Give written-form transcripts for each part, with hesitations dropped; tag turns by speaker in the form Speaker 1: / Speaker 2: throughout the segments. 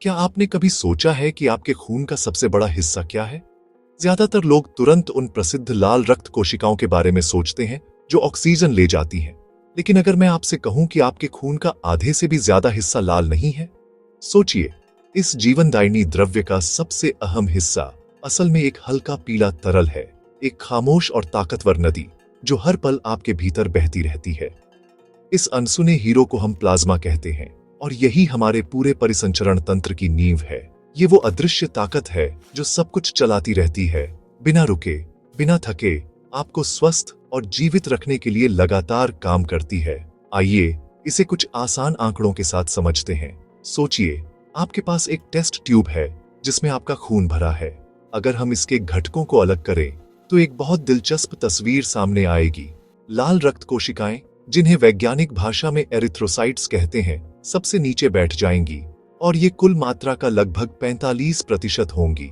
Speaker 1: क्या आपने कभी सोचा है कि आपके खून का सबसे बड़ा हिस्सा क्या है? ज्यादातर लोग तुरंत उन प्रसिद्ध लाल रक्त कोशिकाओं के बारे में सोचते हैं जो ऑक्सीजन ले जाती हैं। लेकिन अगर मैं आपसे कहूं कि आपके खून का आधे से भी ज्यादा हिस्सा लाल नहीं है, सोचिए, इस जीवनदायिनी द्रव्य का सबसे अहम हिस्सा असल में एक हल्का पीला तरल है, एक खामोश और ताकतवर नदी जो हर पल आपके भीतर बहती रहती है। इस अनसुने हीरो को हम प्लाज्मा कहते हैं और यही हमारे पूरे परिसंचरण तंत्र की नींव है। ये वो अदृश्य ताकत है जो सब कुछ चलाती रहती है, बिना रुके, बिना थके, आपको स्वस्थ और जीवित रखने के लिए लगातार काम करती है। आइए इसे कुछ आसान आंकड़ों के साथ समझते हैं। सोचिए, आपके पास एक टेस्ट ट्यूब है जिसमें आपका खून भरा है। अगर हम इसके घटकों को अलग करें तो एक बहुत दिलचस्प तस्वीर सामने आएगी। लाल रक्त कोशिकाएं, जिन्हें वैज्ञानिक भाषा में एरिथ्रोसाइट्स कहते हैं, सबसे नीचे बैठ जाएंगी और ये कुल मात्रा का लगभग 45% होंगी।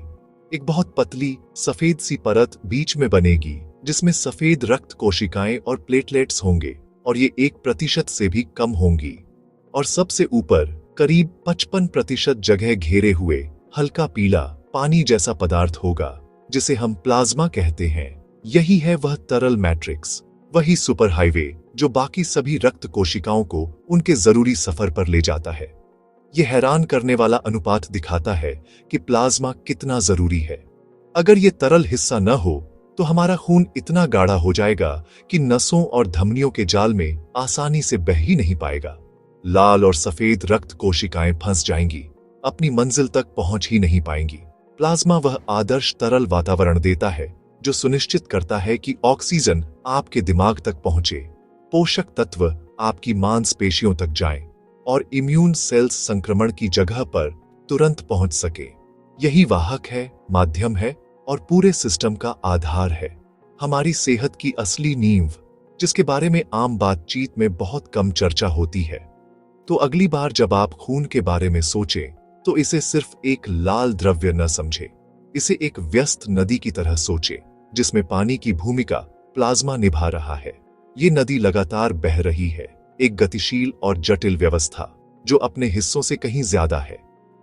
Speaker 1: एक बहुत पतली सफेद सी परत बीच में बनेगी जिसमें सफेद रक्त कोशिकाएं और प्लेटलेट्स होंगे और ये 1% से भी कम होंगी। और सबसे ऊपर करीब 55% जगह घेरे हुए हल्का पीला पानी जैसा पदार्थ होगा जिसे हम प्लाज्मा कहते हैं। यही है वह तरल मैट्रिक्स, वही सुपर हाईवे जो बाकी सभी रक्त कोशिकाओं को उनके जरूरी सफर पर ले जाता है। यह हैरान करने वाला अनुपात दिखाता है कि प्लाज्मा कितना जरूरी है। अगर यह तरल हिस्सा न हो तो हमारा खून इतना गाढ़ा हो जाएगा कि नसों और धमनियों के जाल में आसानी से बह ही नहीं पाएगा। लाल और सफेद रक्त कोशिकाएं फंस जाएंगी, अपनी मंजिल तक पहुंच ही नहीं पाएंगी। प्लाज्मा वह आदर्श तरल वातावरण देता है जो सुनिश्चित करता है कि ऑक्सीजन आपके दिमाग तक पहुंचे, पोषक तत्व आपकी मांसपेशियों तक जाएं और इम्यून सेल्स संक्रमण की जगह पर तुरंत पहुंच सके। यही वाहक है, माध्यम है और पूरे सिस्टम का आधार है, हमारी सेहत की असली नींव, जिसके बारे में आम बातचीत में बहुत कम चर्चा होती है। तो अगली बार जब आप खून के बारे में सोचें तो इसे सिर्फ एक लाल द्रव्य न समझे, इसे एक व्यस्त नदी की तरह सोचे जिसमें पानी की भूमिका प्लाज्मा निभा रहा है। ये नदी लगातार बह रही है, एक गतिशील और जटिल व्यवस्था जो अपने हिस्सों से कहीं ज्यादा है।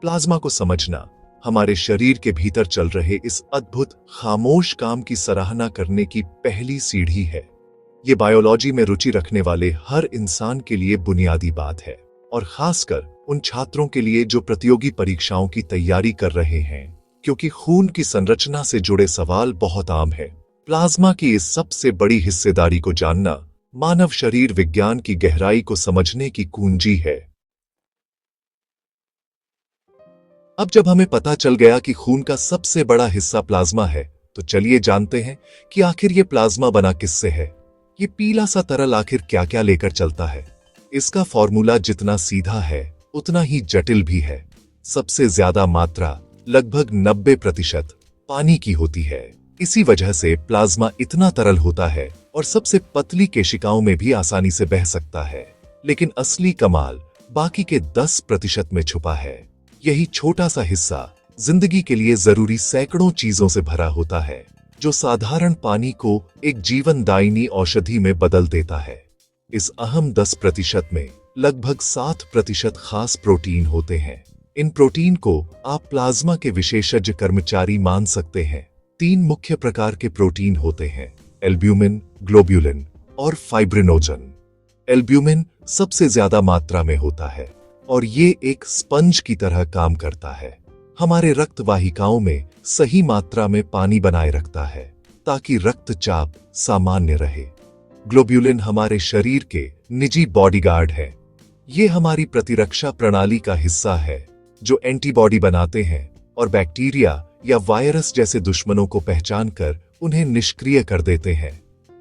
Speaker 1: प्लाज्मा को समझना हमारे शरीर के भीतर चल रहे इस अद्भुत खामोश काम की सराहना करने की पहली सीढ़ी है। ये बायोलॉजी में रुचि रखने वाले हर इंसान के लिए बुनियादी बात है और खासकर उन छात्रों के लिए जो प्रतियोगी परीक्षाओं की तैयारी कर रहे हैं, क्योंकि खून की संरचना से जुड़े सवाल बहुत आम है। प्लाज्मा की इस सबसे बड़ी हिस्सेदारी को जानना मानव शरीर विज्ञान की गहराई को समझने की कुंजी है। अब जब हमें पता चल गया कि खून का सबसे बड़ा हिस्सा प्लाज्मा है, तो चलिए जानते हैं कि आखिर ये प्लाज्मा बना किससे है। ये पीला सा तरल आखिर क्या क्या लेकर चलता है। इसका फॉर्मूला जितना सीधा है उतना ही जटिल भी है। सबसे ज्यादा मात्रा, लगभग 90%, पानी की होती है। इसी वजह से प्लाज्मा इतना तरल होता है और सबसे पतली केशिकाओं में भी आसानी से बह सकता है। लेकिन असली कमाल बाकी के 10% में छुपा है। यही छोटा सा हिस्सा जिंदगी के लिए जरूरी सैकड़ों चीजों से भरा होता है, जो साधारण पानी को एक जीवनदायिनी औषधि में बदल देता है। इस अहम 10% में लगभग 7% खास प्रोटीन होते हैं। इन प्रोटीन को आप प्लाज्मा के विशेषज्ञ कर्मचारी मान सकते हैं। 3 मुख्य प्रकार के प्रोटीन होते हैं: एल्ब्यूमिन, ग्लोब्यूलिन और फाइब्रिनोजन। एल्ब्यूमिन सबसे ज्यादा मात्रा में होता है और ये एक स्पंज की तरह काम करता है। हमारे रक्त वाहिकाओं में सही मात्रा में पानी बनाए रखता है ताकि रक्तचाप सामान्य रहे। ग्लोब्यूलिन हमारे शरीर के निजी बॉडीगार्ड है। ये हमारी प्रतिरक्षा प्रणाली का हिस्सा है जो एंटीबॉडी बनाते हैं और बैक्टीरिया या वायरस जैसे दुश्मनों को पहचान कर उन्हें निष्क्रिय कर देते हैं।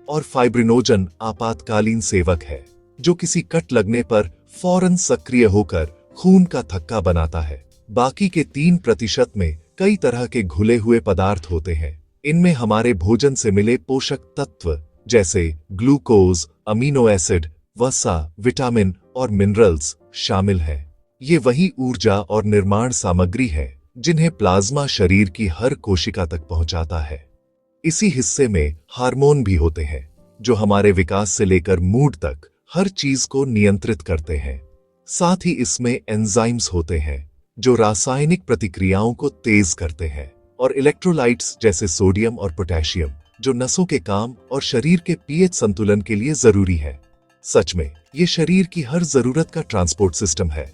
Speaker 1: और फाइब्रिनोजन आपातकालीन सेवक है जो किसी कट लगने पर फौरन सक्रिय होकर खून का थक्का बनाता है। बाकी के 3% में कई तरह के घुले हुए पदार्थ होते हैं। इनमें हमारे भोजन से मिले पोषक तत्व जैसे ग्लूकोज, अमीनो एसिड, वसा, विटामिन और मिनरल्स शामिल हैं। ये वही ऊर्जा और निर्माण सामग्री है जिन्हें प्लाज्मा शरीर की हर कोशिका तक पहुंचाता है। इसी हिस्से में हार्मोन भी होते हैं जो हमारे विकास से लेकर मूड तक हर चीज को नियंत्रित करते हैं। साथ ही इसमें एंजाइम्स होते हैं जो रासायनिक प्रतिक्रियाओं को तेज करते हैं, और इलेक्ट्रोलाइट्स जैसे सोडियम और पोटेशियम, जो नसों के काम और शरीर के पीएच संतुलन के लिए जरूरी है। सच में ये शरीर की हर जरूरत का ट्रांसपोर्ट सिस्टम है।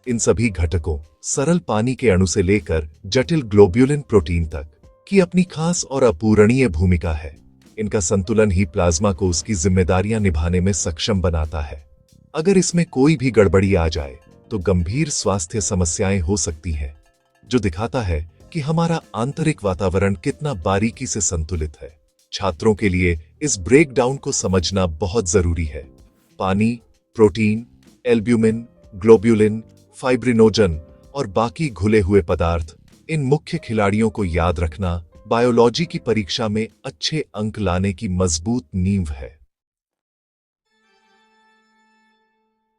Speaker 1: इन सभी घटकों, सरल पानी के अणु से लेकर जटिल ग्लोब्यूलिन प्रोटीन तक, की अपनी खास और अपूरणीय भूमिका है। इनका संतुलन ही प्लाज्मा को उसकी जिम्मेदारियां निभाने में सक्षम बनाता है। अगर इसमें कोई भी गड़बड़ी आ जाए तो गंभीर स्वास्थ्य समस्याएं हो सकती हैं, जो दिखाता है कि हमारा आंतरिक वातावरण कितना बारीकी से संतुलित है। छात्रों के लिए इस ब्रेकडाउन को समझना बहुत जरूरी है। पानी, प्रोटीन, एल्ब्यूमिन, ग्लोब्यूलिन, फाइब्रिनोजन और बाकी घुले हुए पदार्थ, इन मुख्य खिलाड़ियों को याद रखना बायोलॉजी की परीक्षा में अच्छे अंक लाने की मजबूत नींव है।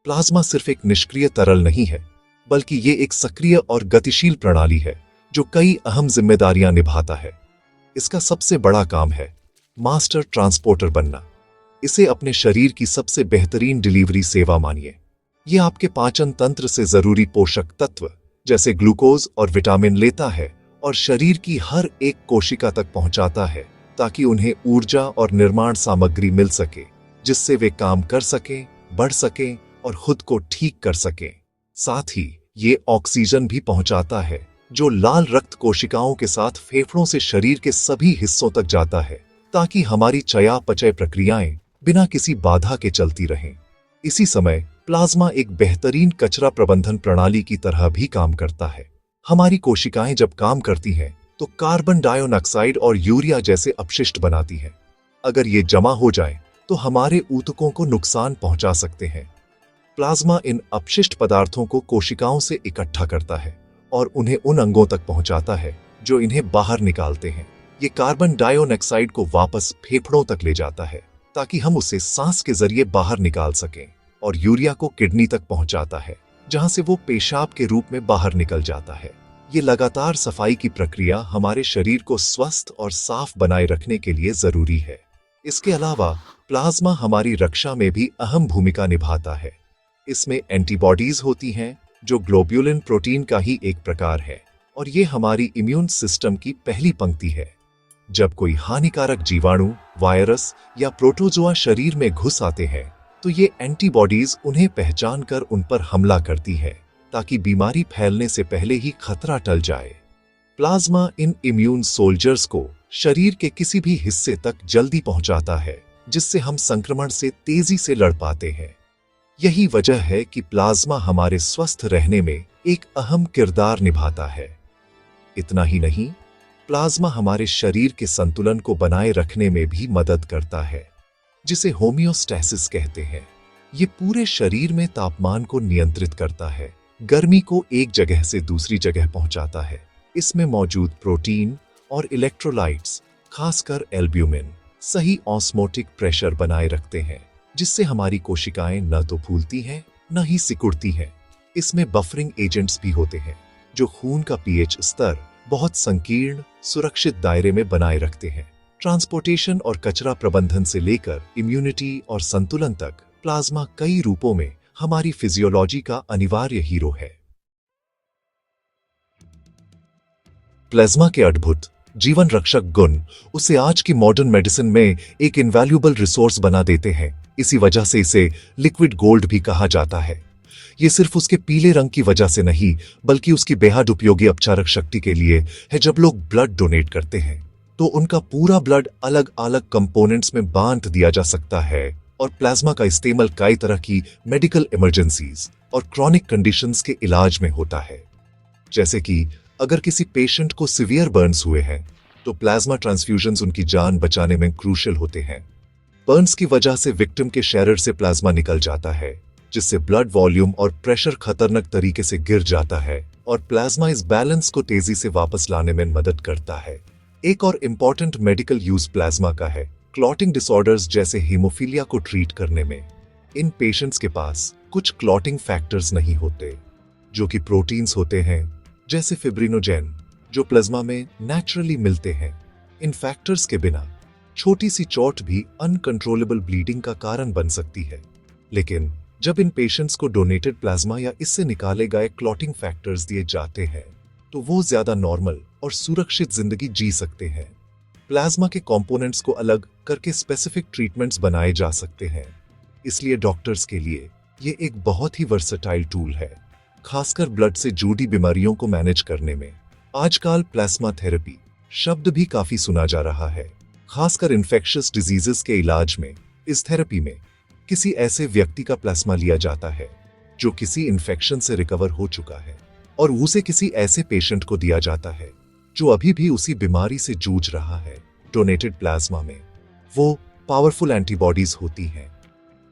Speaker 1: प्लाज्मा सिर्फ एक निष्क्रिय तरल नहीं है, बल्कि ये एक सक्रिय और गतिशील प्रणाली है जो कई अहम जिम्मेदारियां निभाता है। इसका सबसे बड़ा काम है मास्टर ट्रांसपोर्टर बनना। इसे अपने शरीर की सबसे बेहतरीन डिलीवरी सेवा मानिए। यह आपके पाचन तंत्र से जरूरी पोषक तत्व जैसे ग्लूकोज और विटामिन लेता है और शरीर की हर एक कोशिका तक पहुंचाता है, ताकि उन्हें ऊर्जा और निर्माण सामग्री मिल सके, जिससे वे काम कर सकें, बढ़ सकें और खुद को ठीक कर सकें। साथ ही ये ऑक्सीजन भी पहुंचाता है, जो लाल रक्त कोशिकाओं के साथ फेफड़ों से शरीर के सभी हिस्सों तक जाता है, ताकि हमारी चयापचय प्रक्रियाएं बिना किसी बाधा के चलती रहें। इसी समय प्लाज्मा एक बेहतरीन कचरा प्रबंधन प्रणाली की तरह भी काम करता है। हमारी कोशिकाएं जब काम करती हैं तो कार्बन डाइऑक्साइड और यूरिया जैसे अपशिष्ट बनाती हैं। अगर ये जमा हो जाए तो हमारे ऊतकों को नुकसान पहुंचा सकते हैं। प्लाज्मा इन अपशिष्ट पदार्थों को कोशिकाओं से इकट्ठा करता है और उन्हें उन अंगों तक पहुंचाता है जो इन्हें बाहर निकालते हैं। ये कार्बन डाइऑक्साइड को वापस फेफड़ों तक ले जाता है, ताकि हम उसे सांस के जरिए बाहर निकाल सकें, और यूरिया को किडनी तक पहुंचाता है, जहां से वो पेशाब के रूप में बाहर निकल जाता है। ये लगातार सफाई की प्रक्रिया हमारे शरीर को स्वस्थ और साफ बनाए रखने के लिए जरूरी है। इसके अलावा प्लाज्मा हमारी रक्षा में भी अहम भूमिका निभाता है। इसमें एंटीबॉडीज होती हैं, जो ग्लोब्यूलिन प्रोटीन का ही एक प्रकार है, और ये हमारी इम्यून सिस्टम की पहली पंक्ति है। जब कोई हानिकारक जीवाणु, वायरस या प्रोटोजोआ शरीर में घुस आते हैं, तो ये एंटीबॉडीज उन्हें पहचान कर उन पर हमला करती है, ताकि बीमारी फैलने से पहले ही खतरा टल जाए। प्लाज्मा इन इम्यून सोल्जर्स को शरीर के किसी भी हिस्से तक जल्दी पहुंचाता है, जिससे हम संक्रमण से तेजी से लड़ पाते हैं। यही वजह है कि प्लाज्मा हमारे स्वस्थ रहने में एक अहम किरदार निभाता है। इतना ही नहीं, प्लाज्मा हमारे शरीर के संतुलन को बनाए रखने में भी मदद करता है, जिसे होमियोस्टैसिस कहते हैं। ये पूरे शरीर में तापमान को नियंत्रित करता है, गर्मी को एक जगह से दूसरी जगह पहुंचाता है। इसमें मौजूद प्रोटीन और इलेक्ट्रोलाइट्स, खासकर एल्ब्यूमिन, सही ऑस्मोटिक प्रेशर बनाए रखते हैं, जिससे हमारी कोशिकाएं न तो फूलती हैं, न ही सिकुड़ती हैं। इसमें बफरिंग एजेंट्स भी होते हैं, जो खून का पीएच स्तर बहुत संकीर्ण, सुरक्षित दायरे में बनाए रखते हैं। ट्रांसपोर्टेशन और कचरा प्रबंधन से लेकर इम्यूनिटी और संतुलन तक, प्लाज्मा कई रूपों में हमारी फिजियोलॉजी का अनिवार्य हीरो है। प्लाज्मा के अद्भुत जीवन रक्षक गुण उसे आज की मॉडर्न मेडिसिन में एक इनवैल्यूएबल रिसोर्स बना देते हैं। इसी वजह से इसे लिक्विड गोल्ड भी कहा जाता है। ये सिर्फ उसके पीले रंग की वजह से नहीं, बल्कि उसकी बेहद उपयोगी उपचारक शक्ति के लिए है। जब लोग ब्लड डोनेट करते हैं तो उनका पूरा ब्लड अलग अलग कंपोनेंट्स में बांट दिया जा सकता है, और प्लाज्मा का इस्तेमाल कई तरह की मेडिकल इमरजेंसीज और क्रॉनिक कंडीशंस के इलाज में होता है। जैसे कि अगर किसी पेशेंट को सिवियर बर्न्स हुए हैं, तो प्लाज्मा ट्रांसफ्यूजन्स उनकी जान बचाने में क्रूशियल होते हैं। बर्न्स की वजह से विक्टिम के शरीर से प्लाज्मा निकल जाता है, जिससे ब्लड वॉल्यूम और प्रेशर खतरनाक तरीके से गिर जाता है, और प्लाज्मा इस बैलेंस को तेजी से वापस लाने में मदद करता है। एक और इम्पॉर्टेंट मेडिकल यूज प्लाज्मा का है क्लॉटिंग डिसऑर्डर्स जैसे हीमोफीलिया को ट्रीट करने में। इन पेशेंट्स के पास कुछ क्लॉटिंग फैक्टर्स नहीं होते, जो कि प्रोटीन्स होते हैं, जैसे फिब्रिनोजेन, जो प्लाज्मा में नेचुरली मिलते हैं। इन फैक्टर्स के बिना छोटी सी चोट भी अनकंट्रोलेबल ब्लीडिंग का कारण बन सकती है। लेकिन जब इन पेशेंट्स को डोनेटेड प्लाज्मा या इससे निकाले गए क्लॉटिंग फैक्टर्स दिए जाते हैं तो वो ज्यादा नॉर्मल और सुरक्षित जिंदगी जी सकते हैं। प्लाज्मा के कंपोनेंट्स को अलग करके स्पेसिफिक ट्रीटमेंट्स बनाए जा सकते हैं, इसलिए डॉक्टर्स के लिए ये एक बहुत ही वर्सेटाइल टूल है, खासकर ब्लड से जुड़ी बीमारियों को मैनेज करने में। आजकल प्लाज्मा थेरेपी शब्द भी काफी सुना जा रहा है, खासकर इन्फेक्शियस डिजीजेस के इलाज में। इस थेरेपी में किसी ऐसे व्यक्ति का प्लाज्मा लिया जाता है जो किसी इन्फेक्शन से रिकवर हो चुका है और उसे किसी ऐसे पेशेंट को दिया जाता है जो अभी भी उसी बीमारी से जूझ रहा है। डोनेटेड प्लाज्मा में वो पावरफुल एंटीबॉडीज होती हैं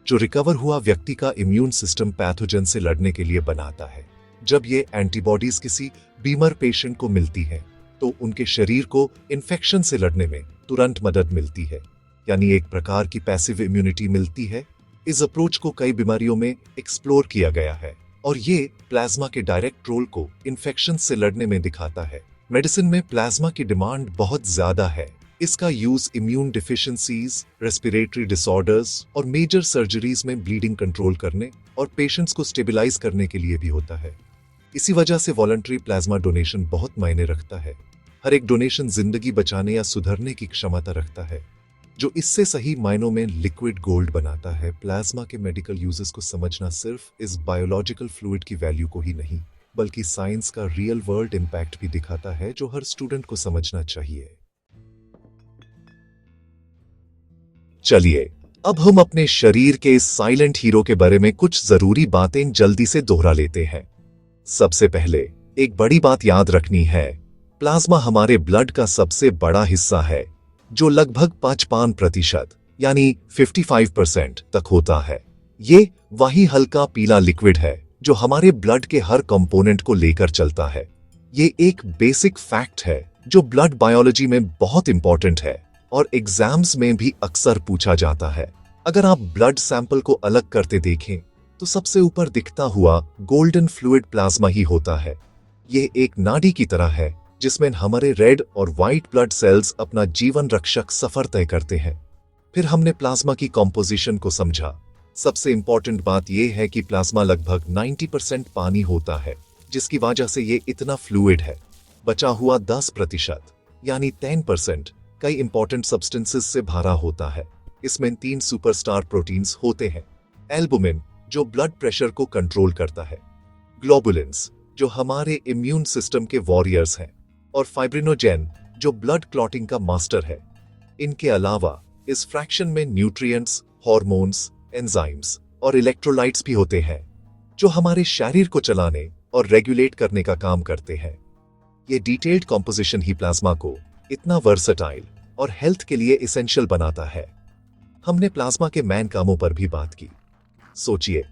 Speaker 1: जो रिकवर हुआ व्यक्ति का इम्यून सिस्टम पैथोजन से लड़ने के लिए बनाता है। जब ये एंटीबॉडीज किसी बीमार पेशेंट को मिलती है तो उनके शरीर को इन्फेक्शन से लड़ने में तुरंत मदद मिलती है, यानी एक प्रकार की पैसिव इम्यूनिटी मिलती है। इस अप्रोच को कई बीमारियों में एक्सप्लोर किया गया है और ये प्लाज्मा के डायरेक्ट रोल को इन्फेक्शन से लड़ने में दिखाता है। मेडिसिन में प्लाज्मा की डिमांड बहुत ज्यादा है। इसका use immune deficiencies, respiratory disorders और मेजर सर्जरीज में ब्लीडिंग कंट्रोल करने और पेशेंट्स को स्टेबलाइज करने के लिए भी होता है। इसी वजह से वॉलंटरी प्लाज्मा डोनेशन बहुत मायने रखता है। हर एक डोनेशन जिंदगी बचाने या सुधरने की क्षमता रखता है, जो इससे सही मायनों में लिक्विड गोल्ड बनाता है। प्लाज्मा के मेडिकल यूजेस को समझना सिर्फ इस बायोलॉजिकल फ्लूइड की वैल्यू को ही नहीं, बल्कि साइंस का रियल वर्ल्ड इंपैक्ट भी दिखाता है, जो हर स्टूडेंट को समझना चाहिए। चलिए अब हम अपने शरीर के इस साइलेंट हीरो के बारे में कुछ जरूरी बातें जल्दी से दोहरा लेते हैं। सबसे पहले एक बड़ी बात याद रखनी है, प्लाज्मा हमारे ब्लड का सबसे बड़ा हिस्सा है जो लगभग 55% यानी 55% तक होता है। ये वही हल्का पीला लिक्विड है जो हमारे ब्लड के हर कंपोनेंट को लेकर चलता है। ये एक बेसिक फैक्ट है जो ब्लड बायोलॉजी में बहुत इंपॉर्टेंट है और एग्जाम्स में भी अक्सर पूछा जाता है। अगर आप ब्लड सैंपल को अलग करते देखें तो सबसे ऊपर दिखता हुआ गोल्डन फ्लूइड प्लाज्मा ही होता है। ये एक नाड़ी की तरह है जिसमें हमारे रेड और व्हाइट ब्लड सेल्स अपना जीवन रक्षक सफर तय करते हैं। फिर हमने प्लाज्मा की कॉम्पोजिशन को समझा। सबसे इंपॉर्टेंट बात यह है कि प्लाज्मा लगभग 90% पानी होता है, जिसकी वजह से ये इतना फ्लूइड है। बचा हुआ 10% यानी 10% कई इंपॉर्टेंट सब्सटेंसेस से भरा होता है। इसमें 3 सुपरस्टार प्रोटीन्स होते हैं। एल्बुमिन जो ब्लड प्रेशर को कंट्रोल करता है, ग्लोबुलिन्स जो हमारे इम्यून सिस्टम के वॉरियर्स हैं, और फाइब्रिनोजेन जो ब्लड क्लॉटिंग का मास्टर है। इनके अलावा इस फ्रैक्शन में न्यूट्रिएंट्स, हार्मोन्स, एंजाइम्स और इलेक्ट्रोलाइट्स भी होते हैं जो हमारे शरीर को चलाने और रेगुलेट करने का काम करते हैं। ये डिटेल्ड कॉम्पोजिशन ही प्लाज्मा को इतना वर्सेटाइल और हेल्थ के लिए एसेंशियल बनाता है। हमने प्लाज्मा के मेन कामों पर भी बात की। सोचिए,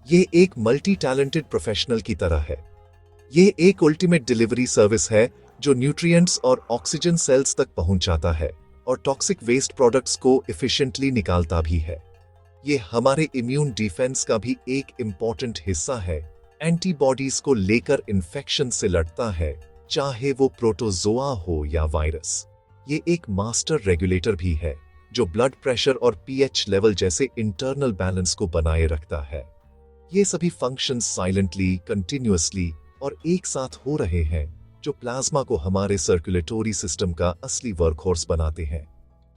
Speaker 1: ये एक मल्टी टैलेंटेड प्रोफेशनल की तरह है। ये एक अल्टीमेट डिलीवरी सर्विस है जो न्यूट्रिएंट्स और ऑक्सीजन सेल्स तक पहुंचाता है और टॉक्सिक वेस्ट प्रोडक्ट्स को एफिशिएंटली निकालता भी है। ये हमारे इम्यून डिफेंस का भी एक इंपॉर्टेंट हिस्सा है। एंटीबॉडीज को लेकर इन्फेक्शन से लड़ता है, चाहे वो प्रोटोजोआ हो या वायरस। ये एक मास्टर रेगुलेटर भी है जो ब्लड प्रेशर और पीएच लेवल जैसे इंटरनल बैलेंस को बनाए रखता है। ये सभी फंक्शंस साइलेंटली, कंटिन्यूअसली और एक साथ हो रहे हैं, जो प्लाज्मा को हमारे सर्कुलेटरी सिस्टम का असली वर्कहॉर्स बनाते हैं।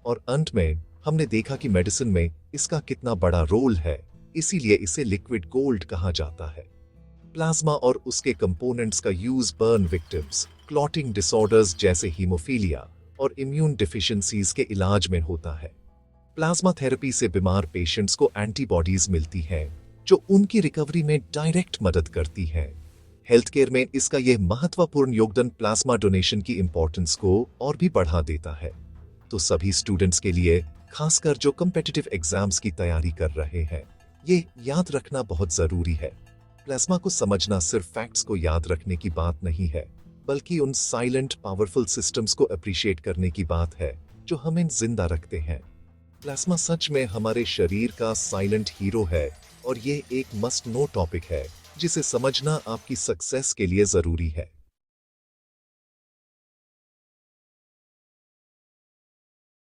Speaker 1: और अंत में हमने देखा कि मेडिसिन में इसका कितना बड़ा रोल है, इसीलिए इसे लिक्विड गोल्ड कहा जाता है। प्लाज्मा और उसके कंपोनेंट्स का use burn victims, clotting disorders जैसे हीमोफीलिया और इम्यून डिफिशियंसीज के इलाज में होता है। प्लाज्मा थेरेपी से बीमार पेशेंट्स को एंटीबॉडीज मिलती हैं जो उनकी रिकवरी में डायरेक्ट मदद करती हैं। हेल्थ केयर में इसका यह महत्वपूर्ण योगदान प्लाज्मा डोनेशन की इंपॉर्टेंस को और भी बढ़ा देता है। तो सभी स्टूडेंट्स के लिए, खासकर जो कॉम्पिटिटिव एग्जाम्स की तैयारी कर रहे हैं, ये याद रखना बहुत जरूरी है। प्लाज्मा को समझना सिर्फ फैक्ट्स को याद रखने की बात नहीं है, बल्कि उन साइलेंट पावरफुल सिस्टम्स को अप्रिशिएट करने की बात है जो हमें जिंदा रखते हैं। प्लाज्मा सच में हमारे शरीर का साइलेंट हीरो है और ये एक मस्ट नो टॉपिक है जिसे समझना आपकी सक्सेस के लिए जरूरी है।